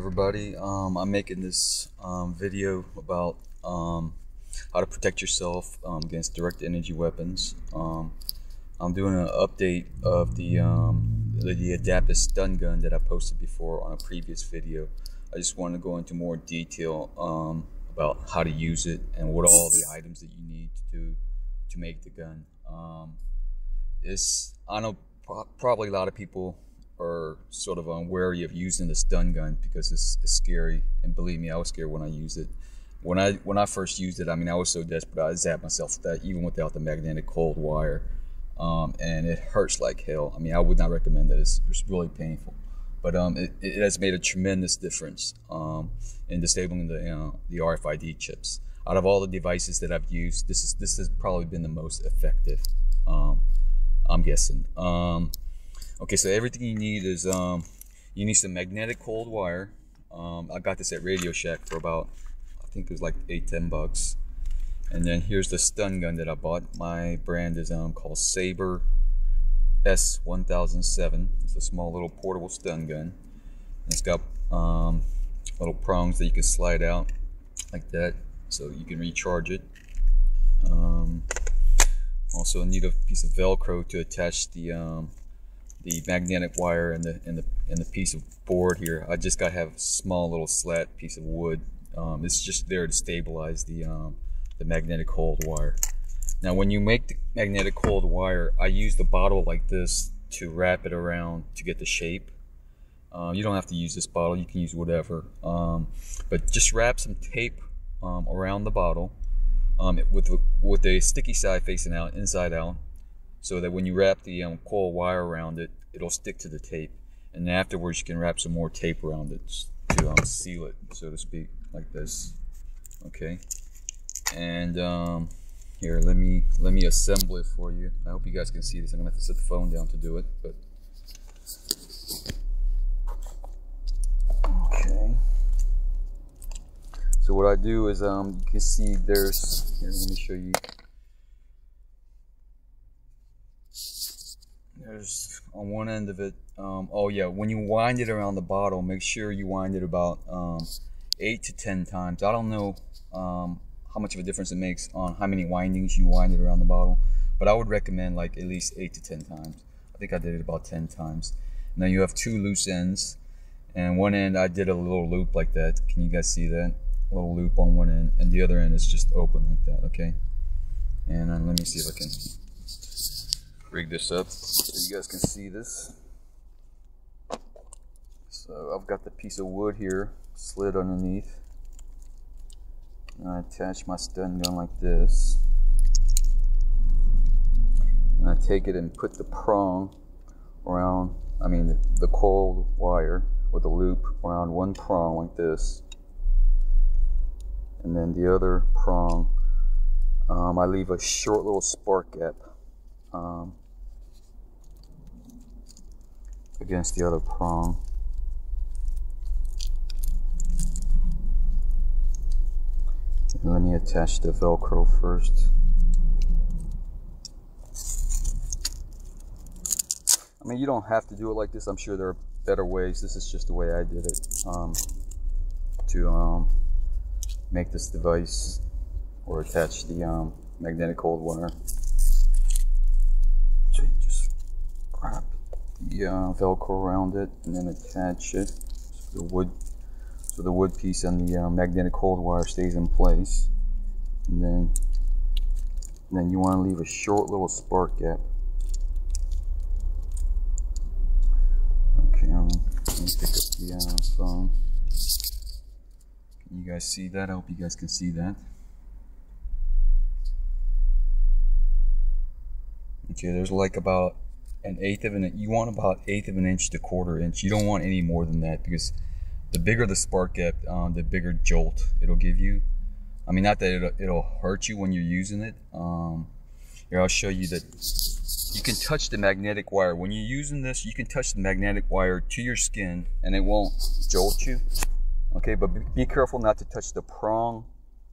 everybody. I'm making this video about how to protect yourself against direct energy weapons. I'm doing an update of the adaptive stun gun that I posted before on a previous video. I just want to go into more detail about how to use it and what all the items that you need to do to make the gun. I know probably a lot of people are sort of wary of using the stun gun because it's scary, and believe me, I was scared when I used it. When I first used it, I mean, I was so desperate, I zapped myself with that even without the magnetic cold wire, and it hurts like hell. I mean, I would not recommend that. It's really painful, but it has made a tremendous difference in disabling the RFID chips. Out of all the devices that I've used, this has probably been the most effective, I'm guessing. Okay, so everything you need is you need some magnetic cold wire. I got this at Radio Shack for about, I think it was like $8-10 bucks. And then here's the stun gun that I bought. My brand is called Saber S1007. It's a small little portable stun gun. It's got little prongs that you can slide out like that, so you can recharge it. Also need a piece of Velcro to attach the magnetic wire and the piece of board here. I just gotta have a small little slat piece of wood. It's just there to stabilize the magnetic cold wire. Now, when you make the magnetic cold wire, I use the bottle like this to wrap it around to get the shape. You don't have to use this bottle, you can use whatever. But just wrap some tape around the bottle with the sticky side facing out, inside out, so that when you wrap the coil wire around it, it'll stick to the tape. And then afterwards you can wrap some more tape around it to seal it, so to speak, like this. Okay, and here, let me assemble it for you. I hope you guys can see this. I'm gonna have to set the phone down to do it, but okay. So what I do is you can see there's, here, let me show you. There's on one end of it, oh yeah, when you wind it around the bottle, make sure you wind it about 8 to 10 times. I don't know how much of a difference it makes on how many windings you wind it around the bottle, but I would recommend like at least 8 to 10 times. I think I did it about 10 times. Now you have two loose ends, and one end I did a little loop like that. Can you guys see that? A little loop on one end, and the other end is just open like that. Okay, and then let me see if I can rig this up so you guys can see this. So I've got the piece of wood here slid underneath, and I attach my stun gun like this, and I take it and put the prong around, I mean the cold wire with a loop around one prong like this, and then the other prong, I leave a short little spark gap against the other prong. And let me attach the Velcro first. I mean, you don't have to do it like this. I'm sure there are better ways. This is just the way I did it to make this device, or attach the magnetic cold wire. So you just wrap the Velcro around it and then attach it to the wood, so the wood piece and the magnetic cold wire stays in place. And then you want to leave a short little spark gap. Okay, let me pick up the phone. Can you guys see that? I hope you guys can see that. Okay, there's like about an eighth of an inch. You want about 1/8 of an inch to 1/4 inch. You don't want any more than that, because the bigger the spark gap, the bigger jolt it'll give you. I mean, not that it'll hurt you when you're using it. Here, I'll show you that you can touch the magnetic wire. When you're using this, you can touch the magnetic wire to your skin and it won't jolt you. Okay, but be careful not to touch the prong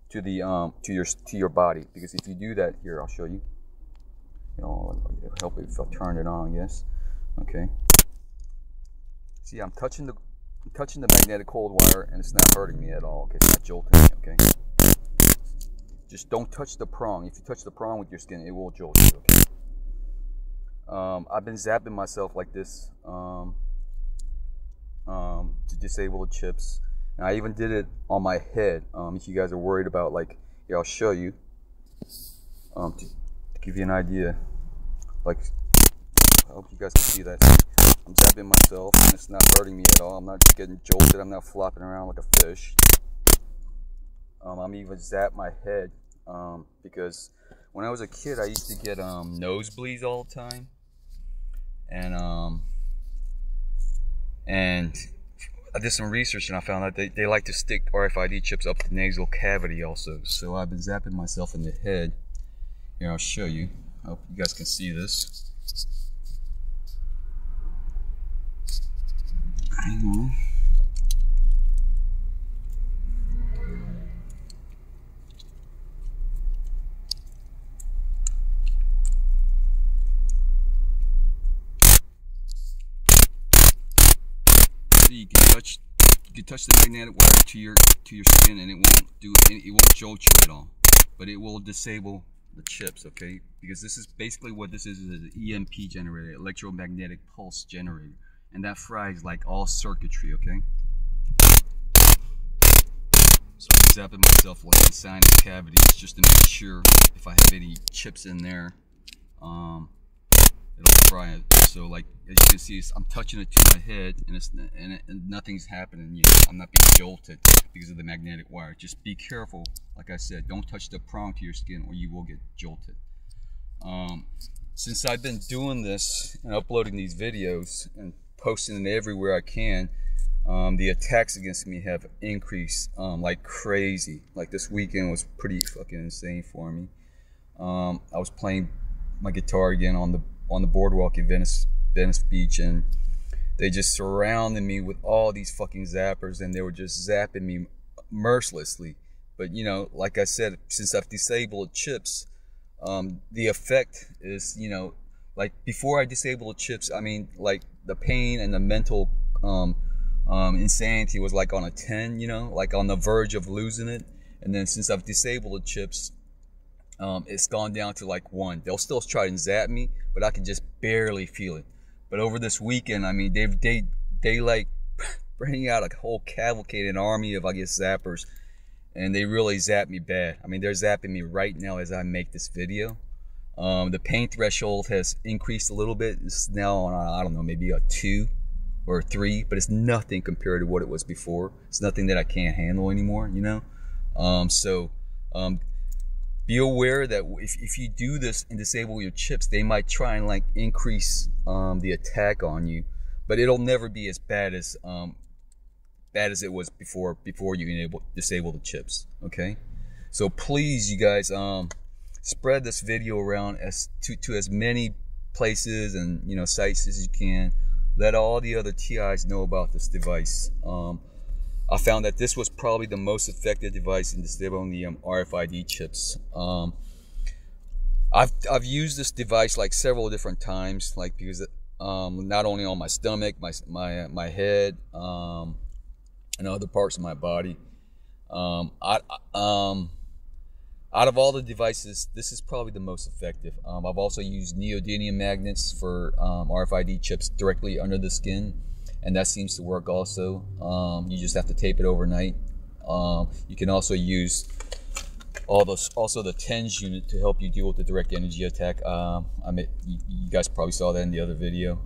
to the to your body, because if you do that, here, I'll show you. It'll help if I turn it on, I guess. Okay. See, I'm touching I'm touching the magnetic cold wire and it's not hurting me at all. Okay, it's not jolting me. Okay, just don't touch the prong. If you touch the prong with your skin, it will jolt you. Okay. I've been zapping myself like this to disable the chips, and I even did it on my head. If you guys are worried about, like, here, I'll show you to give you an idea. Like, I hope you guys can see that. I'm zapping myself and it's not hurting me at all. I'm not getting jolted. I'm not flopping around like a fish. I'm even zap my head because when I was a kid, I used to get nosebleeds all the time, and I did some research and I found out they like to stick RFID chips up the nasal cavity also. So I've been zapping myself in the head. Here, I'll show you. I hope you guys can see this. Hang on. So you can touch the magnetic wire to your skin and it won't jolt you at all, but it will disable the chips. Okay, because this is basically what this is an EMP generator, electromagnetic pulse generator, and that fries like all circuitry. Okay, so I'm zapping myself like the sinus cavities just to make sure if I have any chips in there, it'll fry it. So, like, as you can see, I'm touching it to my head and nothing's happening yet. I'm not being jolted because of the magnetic wire. Just be careful. Like I said, don't touch the prong to your skin or you will get jolted. Since I've been doing this and uploading these videos and posting it everywhere I can, the attacks against me have increased like crazy. Like, this weekend was pretty fucking insane for me. I was playing my guitar again on the boardwalk in Venice Beach, and they just surrounded me with all these fucking zappers, and they were just zapping me mercilessly. But, you know, like I said, since I've disabled chips, the effect is, you know, like, before I disabled chips, I mean, like, the pain and the mental insanity was like on a 10, you know, like on the verge of losing it. And then since I've disabled the chips, it's gone down to like 1. They'll still try and zap me, but I can just barely feel it. But over this weekend, I mean, they like bring out a whole cavalcade, an army of, I guess, zappers, and they really zap me bad. I mean, they're zapping me right now as I make this video. The pain threshold has increased a little bit. It's now on, I don't know, maybe a 2 or a 3, but it's nothing compared to what it was before. It's nothing that I can't handle anymore, you know. Be aware that if you do this and disable your chips, they might try and like increase the attack on you, but it'll never be as bad as it was before you disable the chips. Okay, so please, you guys, spread this video around to as many places and, you know, sites as you can. Let all the other TIs know about this device. I found that this was probably the most effective device in disabling the RFID chips. I've used this device like several different times, like, because not only on my stomach, my head, and other parts of my body. Out of all the devices, this is probably the most effective. I've also used neodymium magnets for RFID chips directly under the skin, and that seems to work also. You just have to tape it overnight. You can also use also the TENS unit to help you deal with the direct energy attack. You guys probably saw that in the other video.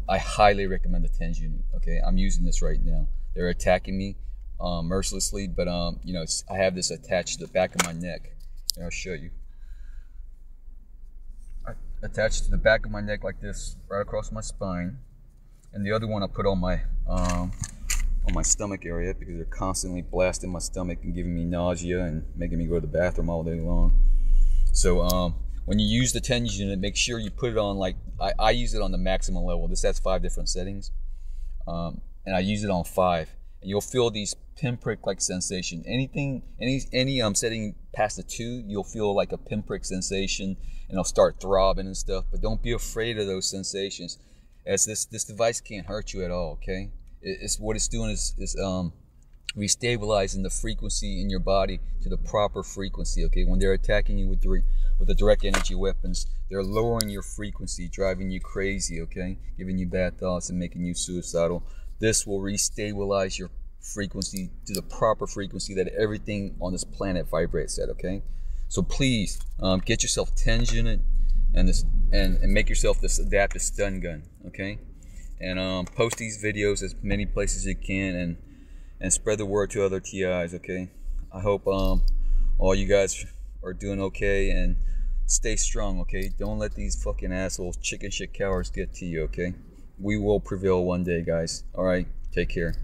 I highly recommend the TENS unit. Okay, I'm using this right now. They're attacking me mercilessly, but you know, I have this attached to the back of my neck. And I'll show you. Attached to the back of my neck like this, right across my spine. And the other one I put on my stomach area, because they're constantly blasting my stomach and giving me nausea and making me go to the bathroom all day long. So when you use the TENS unit, make sure you put it on, like, I use it on the maximum level. This has 5 different settings, and I use it on 5. And you'll feel these pinprick like sensation. Any setting past the 2, you'll feel like a pinprick sensation, and it'll start throbbing and stuff. But don't be afraid of those sensations, as this device can't hurt you at all. Okay, It's what it's doing is restabilizing the frequency in your body to the proper frequency. Okay, when they're attacking you with the direct energy weapons, they're lowering your frequency, driving you crazy. Okay, giving you bad thoughts and making you suicidal. This will restabilize your frequency to the proper frequency that everything on this planet vibrates at. Okay, so please get yourself TENS unit and make yourself this adaptive stun gun. Okay, and post these videos as many places as you can, and spread the word to other TIs. Okay, I hope all you guys are doing okay, and stay strong. Okay, don't let these fucking assholes, chicken shit cowards get to you. Okay, we will prevail one day, guys. All right, take care.